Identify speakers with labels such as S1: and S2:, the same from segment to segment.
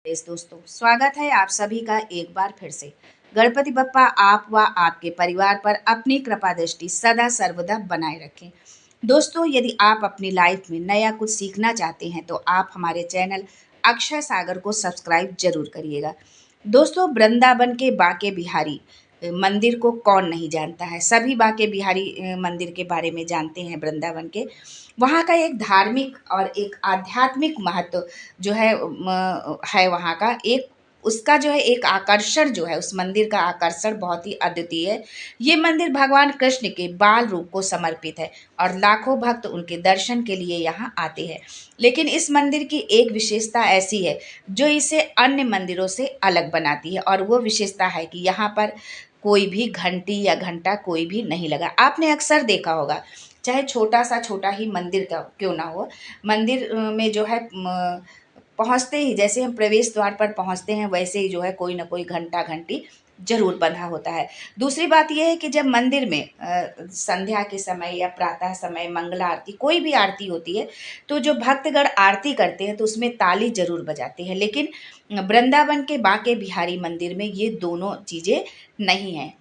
S1: दोस्तों, स्वागत है आप सभी का एक बार फिर से। गणपति बप्पा आप व आपके परिवार पर अपनी कृपा दृष्टि सदा सर्वदा बनाए रखें। दोस्तों, यदि आप अपनी लाइफ में नया कुछ सीखना चाहते हैं तो आप हमारे चैनल अक्षय सागर को सब्सक्राइब जरूर करिएगा। दोस्तों, वृंदावन के बांके बिहारी मंदिर को कौन नहीं जानता है। सभी बांके बिहारी मंदिर के बारे में जानते हैं। वृंदावन के वहाँ का एक धार्मिक और एक आध्यात्मिक महत्व जो है वहाँ का एक उसका जो है एक आकर्षण जो है उस मंदिर का आकर्षण बहुत ही अद्वितीय है। ये मंदिर भगवान कृष्ण के बाल रूप को समर्पित है और लाखों भक्त उनके दर्शन के लिए यहाँ आते हैं। लेकिन इस मंदिर की एक विशेषता ऐसी है जो इसे अन्य मंदिरों से अलग बनाती है, और वो विशेषता है कि यहाँ पर कोई भी घंटी या घंटा कोई भी नहीं लगा। आपने अक्सर देखा होगा, चाहे छोटा ही मंदिर का क्यों ना हो, मंदिर में जो है पहुँचते ही जैसे हम प्रवेश द्वार पर पहुँचते हैं वैसे ही जो है कोई ना कोई घंटा घंटी जरूर बंधा होता है। दूसरी बात यह है कि जब मंदिर में संध्या के समय या प्रातः समय मंगला आरती कोई भी आरती होती है तो जो भक्तगण आरती करते हैं तो उसमें ताली जरूर बजाते हैं। लेकिन वृंदावन के बांके बिहारी मंदिर में ये दोनों चीज़ें नहीं हैं।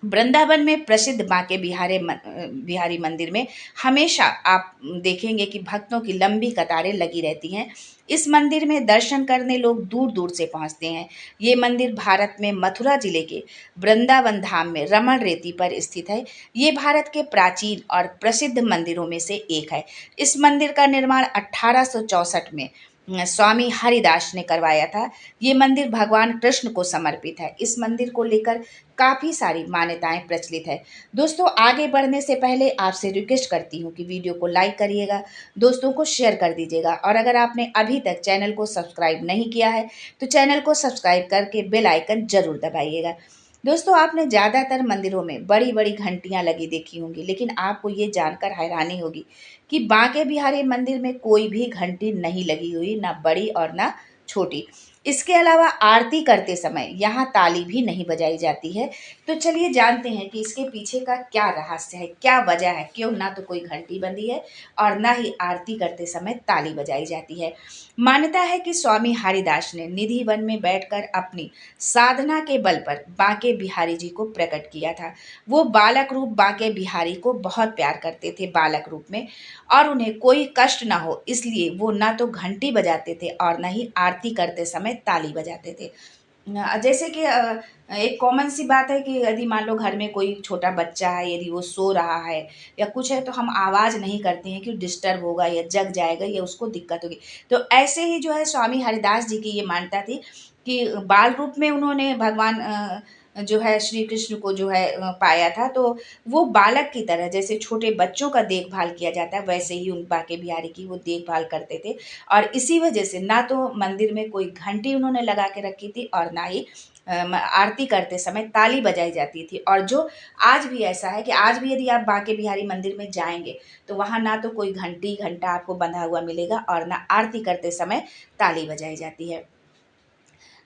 S1: वृंदावन में प्रसिद्ध बांके बिहारी मंदिर में हमेशा आप देखेंगे कि भक्तों की लंबी कतारें लगी रहती हैं। इस मंदिर में दर्शन करने लोग दूर दूर से पहुंचते हैं। ये मंदिर भारत में मथुरा जिले के वृंदावन धाम में रमण रेती पर स्थित है। ये भारत के प्राचीन और प्रसिद्ध मंदिरों में से एक है। इस मंदिर का निर्माण 1864 में स्वामी हरिदास ने करवाया था। ये मंदिर भगवान कृष्ण को समर्पित है। इस मंदिर को लेकर काफ़ी सारी मान्यताएं प्रचलित है। दोस्तों, आगे बढ़ने से पहले आपसे रिक्वेस्ट करती हूँ कि वीडियो को लाइक करिएगा, दोस्तों को शेयर कर दीजिएगा, और अगर आपने अभी तक चैनल को सब्सक्राइब नहीं किया है तो चैनल को सब्सक्राइब करके बेल आइकन जरूर दबाइएगा। दोस्तों, आपने ज़्यादातर मंदिरों में बड़ी बड़ी घंटियां लगी देखी होंगी, लेकिन आपको ये जानकर हैरानी होगी कि बांके बिहारी मंदिर में कोई भी घंटी नहीं लगी हुई, ना बड़ी और ना छोटी। इसके अलावा आरती करते समय यहाँ ताली भी नहीं बजाई जाती है। तो चलिए जानते हैं कि इसके पीछे का क्या रहस्य है, क्या वजह है, क्यों ना तो कोई घंटी बंधी है और ना ही आरती करते समय ताली बजाई जाती है। मान्यता है कि स्वामी हरिदास ने निधि वन में बैठकर अपनी साधना के बल पर बांके बिहारी जी को प्रकट किया था। वो बालक रूप बांके बिहारी को बहुत प्यार करते थे बालक रूप में, और उन्हें कोई कष्ट ना हो इसलिए वो ना तो घंटी बजाते थे और ना ही आरती करते समय ताली बजाते थे। जैसे कि एक कॉमन सी बात है कि यदि मान लो घर में कोई छोटा बच्चा है, यदि वो सो रहा है या कुछ है तो हम आवाज़ नहीं करते हैं कि डिस्टर्ब होगा या जग जाएगा या उसको दिक्कत होगी। तो ऐसे ही जो है स्वामी हरिदास जी की ये मान्यता थी कि बाल रूप में उन्होंने भगवान जो है श्री कृष्ण को जो है पाया था। तो वो बालक की तरह जैसे छोटे बच्चों का देखभाल किया जाता है वैसे ही उन बांके बिहारी की वो देखभाल करते थे। और इसी वजह से ना तो मंदिर में कोई घंटी उन्होंने लगा के रखी थी और ना ही आरती करते समय ताली बजाई जाती थी। और जो आज भी ऐसा है कि आज भी यदि आप बांके बिहारी मंदिर में जाएंगे तो वहाँ ना तो कोई घंटी घंटा आपको बंधा हुआ मिलेगा और ना आरती करते समय ताली बजाई जाती है।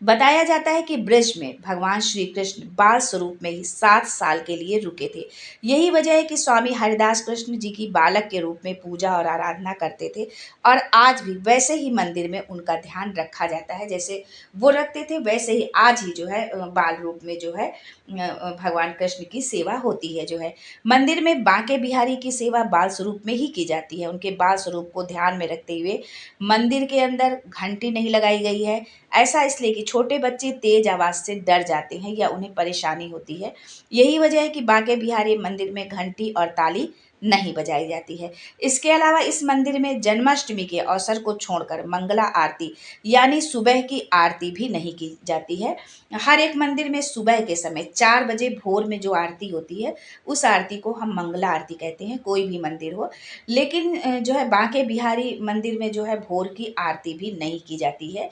S1: बताया जाता है कि ब्रज में भगवान श्री कृष्ण बाल स्वरूप में ही 7 साल के लिए रुके थे। यही वजह है कि स्वामी हरिदास कृष्ण जी की बालक के रूप में पूजा और आराधना करते थे, और आज भी वैसे ही मंदिर में उनका ध्यान रखा जाता है। जैसे वो रखते थे वैसे ही आज ही जो है बाल रूप में जो है भगवान कृष्ण की सेवा होती है। जो है मंदिर में बांके बिहारी की सेवा बाल स्वरूप में ही की जाती है। उनके बाल स्वरूप को ध्यान में रखते हुए मंदिर के अंदर घंटी नहीं लगाई गई है। ऐसा इसलिए कि छोटे बच्चे तेज आवाज़ से डर जाते हैं या उन्हें परेशानी होती है। यही वजह है कि बांके बिहारी मंदिर में घंटी और ताली नहीं बजाई जाती है। इसके अलावा इस मंदिर में जन्माष्टमी के अवसर को छोड़कर मंगला आरती यानी सुबह की आरती भी नहीं की जाती है। हर एक मंदिर में सुबह के समय 4 बजे भोर में जो आरती होती है उस आरती को हम मंगला आरती कहते हैं, कोई भी मंदिर हो। लेकिन जो है बांके बिहारी मंदिर में जो है भोर की आरती भी नहीं की जाती है।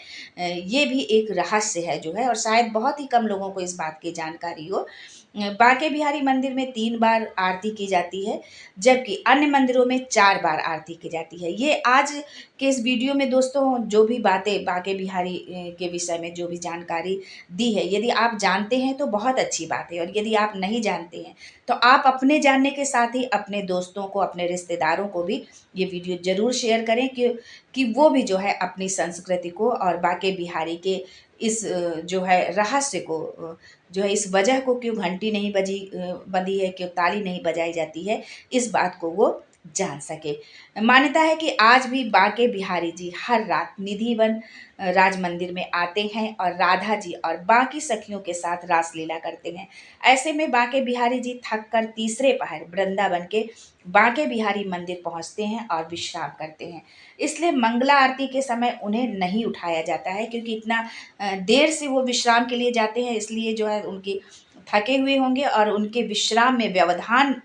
S1: ये भी एक रहस्य है जो है, और शायद बहुत ही कम लोगों को इस बात की जानकारी हो। बांके बिहारी मंदिर में 3 बार आरती की जाती है, जबकि अन्य मंदिरों में 4 बार आरती की जाती है। ये आज के इस वीडियो में दोस्तों जो भी बातें बांके बिहारी के विषय में जो भी जानकारी दी है, यदि आप जानते हैं तो बहुत अच्छी बात है, और यदि आप नहीं जानते हैं तो आप अपने जानने के साथ ही अपने दोस्तों को, अपने रिश्तेदारों को भी ये वीडियो ज़रूर शेयर करें कि वो भी जो है अपनी संस्कृति को और बांके बिहारी के इस जो है रहस्य को, जो है इस वजह को, क्यों घंटी नहीं बंधी है, क्यों ताली नहीं बजाई जाती है, इस बात को वो जान सके। मान्यता है कि आज भी बांके बिहारी जी हर रात निधिवन राज मंदिर में आते हैं और राधा जी और बाकी सखियों के साथ रासलीला करते हैं। ऐसे में बांके बिहारी जी थक कर तीसरे पहर वृंदावन के बांके बिहारी मंदिर पहुंचते हैं और विश्राम करते हैं। इसलिए मंगला आरती के समय उन्हें नहीं उठाया जाता है, क्योंकि इतना देर से वो विश्राम के लिए जाते हैं, इसलिए जो है उनकी थके हुए होंगे और उनके विश्राम में व्यवधान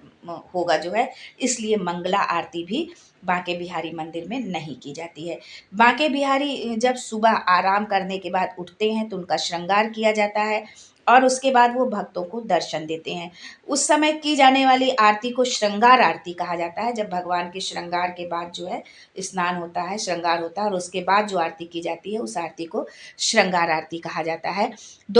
S1: होगा जो है, इसलिए मंगला आरती भी बांके बिहारी मंदिर में नहीं की जाती है। बांके बिहारी जब सुबह आराम करने के बाद उठते हैं तो उनका श्रृंगार किया जाता है और उसके बाद वो भक्तों को दर्शन देते हैं। उस समय की जाने वाली आरती को श्रृंगार आरती कहा जाता है, जब भगवान के श्रृंगार के बाद जो है स्नान होता है, श्रृंगार होता है और उसके बाद जो आरती की जाती है उस आरती को श्रृंगार आरती कहा जाता है।